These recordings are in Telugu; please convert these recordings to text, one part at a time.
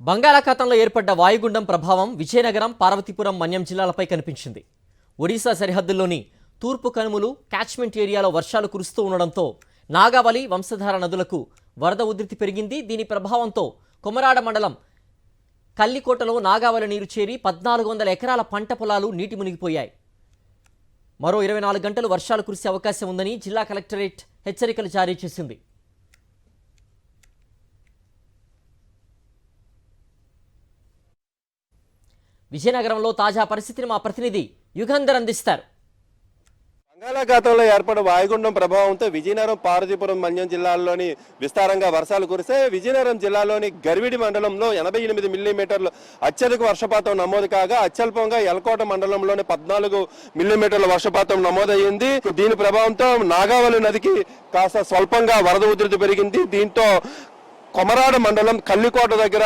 బంగాళాఖాతంలో ఏర్పడ్డ వాయుగుండం ప్రభావం విజయనగరం, పార్వతీపురం, మన్యం జిల్లాలపై కనిపించింది. ఒడిశా సరిహద్దుల్లోని తూర్పు కనుమలు, క్యాచ్మెంట్ ఏరియాలో వర్షాలు కురుస్తూ ఉండడంతో నాగావళి, వంశధార నదులకు వరద ఉధృతి పెరిగింది. దీని ప్రభావంతో కొమరాడ మండలం కల్లికోటలో నాగావళి నీరు చేరి 1400 ఎకరాల పంట పొలాలు నీటి మునిగిపోయాయి. మరో 24 గంటలు వర్షాలు కురిసే అవకాశం ఉందని జిల్లా కలెక్టరేట్ హెచ్చరికలు జారీ చేసింది. విజయనగరంలో తాజా పరిస్థితిని మా ప్రతినిధి యుగంధర్ అందిస్తారు. బంగాళాఖాతంలో ఏర్పడిన వాయుగుండం ప్రభావంతో విజయనగరం, పార్వతీపురం, మన్యం జిల్లాల్లోని విస్తారంగా వర్షాలు కురిస్తే విజయనగరం జిల్లాలోని గర్విడి మండలంలో 88 మిల్లీమీటర్లు అత్యధిక వర్షపాతం నమోదు కాగా అత్యల్పంగా ఎల్కోట మండలంలోని 14 మిల్లీమీటర్ల వర్షపాతం నమోదయ్యింది. దీని ప్రభావంతో నాగావళి నదికి కాస్త స్వల్పంగా వరద ఉధృతి పెరిగింది. దీంతో కొమరాడ మండలం కల్లికోట దగ్గర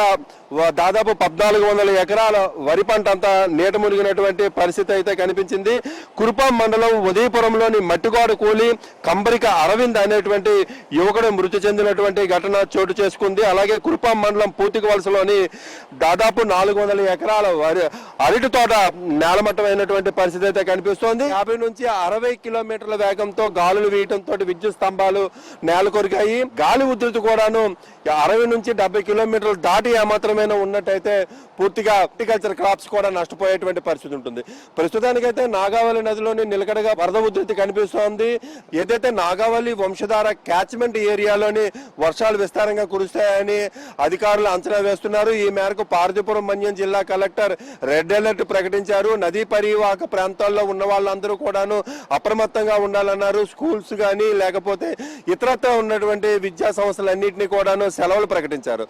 దాదాపు 1400 ఎకరాల వరి పంట అంతా నీట మునిగినటువంటి పరిస్థితి అయితే కనిపించింది. కురుపాం మండలం ఉదయపురంలోని మట్టిగోడ కూలి కంబరిక అరవింద్ అనేటువంటి యువకుడు మృతి చెందినటువంటి ఘటన చోటు చేసుకుంది. అలాగే కురుపాం మండలం పూతిక వలసలోని దాదాపు 400 ఎకరాల అరటి తోట నేలమట్టమైనటువంటి పరిస్థితి అయితే కనిపిస్తోంది. 50 నుంచి 60 కిలోమీటర్ల వేగంతో గాలులు వీయడంతో విద్యుత్ స్తంభాలు నేల కొరికాయి. గాలి ఉధృతి కూడాను 60 నుంచి 70 కిలోమీటర్లు దాటి ఏమాత్రమైనా ఉన్నట్టయితే పూర్తిగా హార్టికల్చర్ క్రాప్స్ కూడా నష్టపోయేటువంటి పరిస్థితి ఉంటుంది. ప్రస్తుతానికైతే నాగావళి నదిలోని నిలకడగా వరద ఉధృతి కనిపిస్తోంది. ఏదైతే నాగావళి, వంశధార క్యాచ్మెంట్ ఏరియాలోని వర్షాలు విస్తారంగా కురుస్తాయని అధికారులు అంచనా వేస్తున్నారు. ఈ మేరకు పార్వతీపురం, మన్యం జిల్లా కలెక్టర్ రెడ్ అలర్ట్ ప్రకటించారు. నదీ పరివాహక ప్రాంతాల్లో ఉన్న వాళ్ళందరూ కూడాను అప్రమత్తంగా ఉండాలన్నారు. స్కూల్స్ కానీ లేకపోతే ఇతరత్ర ఉన్నటువంటి విద్యా సంస్థలన్నింటినీ కూడాను సెలవులు ప్రకటించారు.